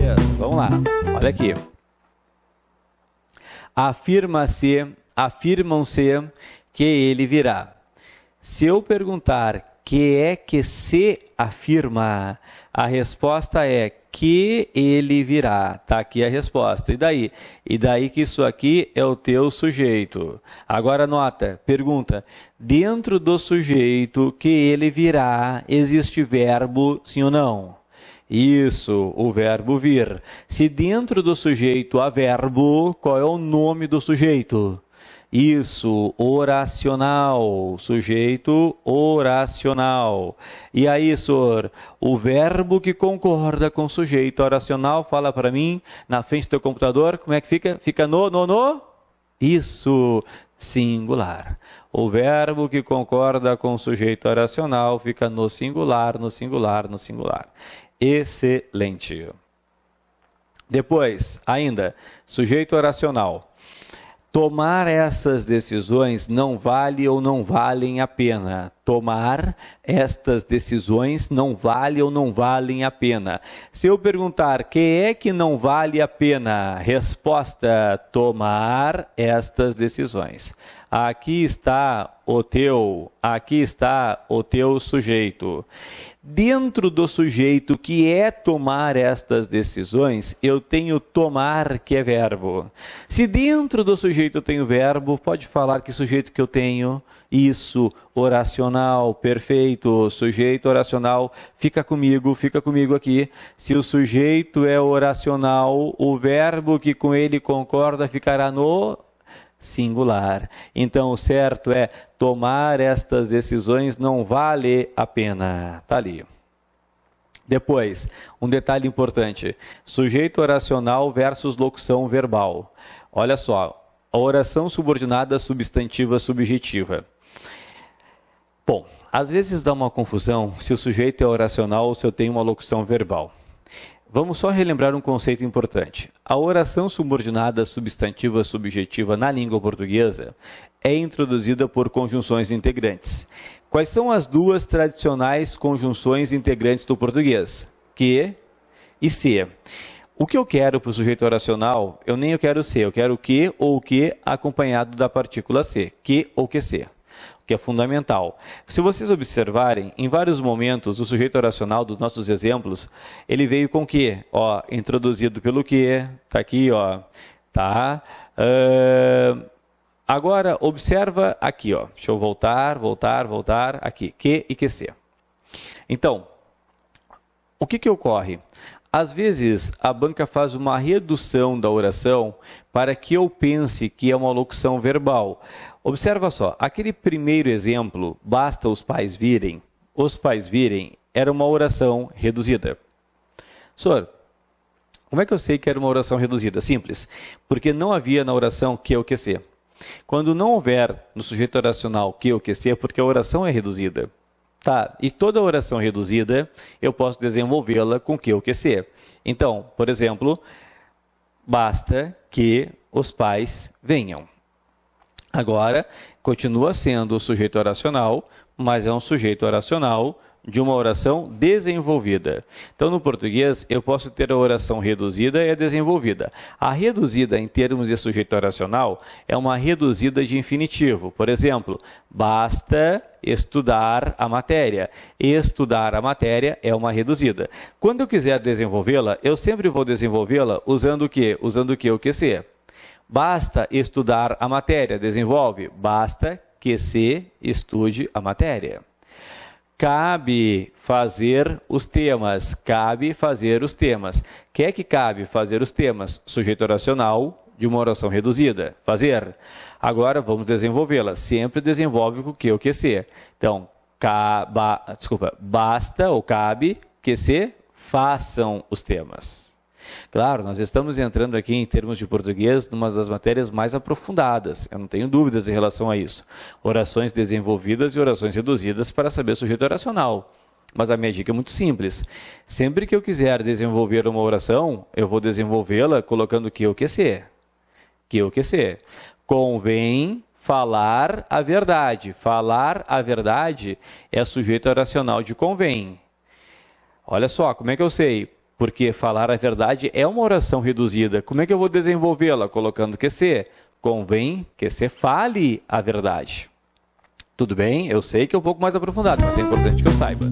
português. Vamos lá. Olha aqui. Afirmam-se que ele virá. Se eu perguntar que é que se afirma, a resposta é que ele virá. Está aqui a resposta. E daí? E daí que isso aqui é o teu sujeito. Agora nota, pergunta. Dentro do sujeito que ele virá, existe verbo, sim ou não? Isso, o verbo vir. Se dentro do sujeito há verbo, qual é o nome do sujeito? Isso, oracional, sujeito oracional. E aí, senhor, o verbo que concorda com o sujeito oracional, fala para mim, na frente do teu computador, como é que fica? Fica no? Isso, singular. O verbo que concorda com o sujeito oracional fica no singular. Excelente. Depois, ainda, sujeito oracional. Tomar essas decisões não vale ou não valem a pena. Tomar estas decisões não vale ou não valem a pena. Se eu perguntar, que é que não vale a pena? Resposta, tomar estas decisões. Aqui está o teu sujeito. Dentro do sujeito que é tomar estas decisões, eu tenho tomar, que é verbo. Se dentro do sujeito eu tenho verbo, pode falar que sujeito que eu tenho? Isso, oracional, perfeito. Sujeito oracional, fica comigo aqui. Se o sujeito é oracional, o verbo que com ele concorda ficará no singular. Então, o certo é tomar estas decisões não vale a pena. Está ali. Depois, um detalhe importante. Sujeito oracional versus locução verbal. Olha só, a oração subordinada substantiva subjetiva. Bom, às vezes dá uma confusão se o sujeito é oracional ou se eu tenho uma locução verbal. Vamos só relembrar um conceito importante. A oração subordinada substantiva subjetiva na língua portuguesa é introduzida por conjunções integrantes. Quais são as duas tradicionais conjunções integrantes do português? Que e se. O que eu quero para o sujeito oracional, eu nem quero se, eu quero que ou o que acompanhado da partícula se. Que ou que se. Que é fundamental. Se vocês observarem, em vários momentos, o sujeito oracional dos nossos exemplos, ele veio com que? Ó, introduzido pelo que, tá aqui, ó, tá? Agora, observa aqui, ó, deixa eu voltar, aqui, que e que se. Então, o que ocorre? Às vezes, a banca faz uma redução da oração para que eu pense que é uma locução verbal. Observa só, aquele primeiro exemplo, basta os pais virem, era uma oração reduzida. Senhor, como é que eu sei que era uma oração reduzida? Simples, porque não havia na oração que ou que se. Quando não houver no sujeito oracional que ou que se, é porque a oração é reduzida. Tá, e toda oração reduzida, eu posso desenvolvê-la com que ou que se. Então, por exemplo, basta que os pais venham. Agora, continua sendo o sujeito oracional, mas é um sujeito oracional de uma oração desenvolvida. Então, no português, eu posso ter a oração reduzida e a desenvolvida. A reduzida, em termos de sujeito oracional, é uma reduzida de infinitivo. Por exemplo, basta estudar a matéria. Estudar a matéria é uma reduzida. Quando eu quiser desenvolvê-la, eu sempre vou desenvolvê-la usando o que? Usando o que? O que se. Basta estudar a matéria, desenvolve. Basta que se estude a matéria. Cabe fazer os temas. Cabe fazer os temas. Que é que cabe fazer os temas? Sujeito oracional de uma oração reduzida. Fazer. Agora vamos desenvolvê-la. Sempre desenvolve com o que se. Então, basta ou cabe que se façam os temas. Claro, nós estamos entrando aqui em termos de português numa das matérias mais aprofundadas, eu não tenho dúvidas em relação a isso. Orações desenvolvidas e orações reduzidas para saber sujeito oracional. Mas a minha dica é muito simples. Sempre que eu quiser desenvolver uma oração, eu vou desenvolvê-la colocando que ou que se. Que ou que se. Convém falar a verdade. Falar a verdade é sujeito oracional de convém. Olha só, como é que eu sei? Porque falar a verdade é uma oração reduzida. Como é que eu vou desenvolvê-la? Colocando QC. Convém que você fale a verdade. Tudo bem? Eu sei que é um pouco mais aprofundado, mas é importante que eu saiba.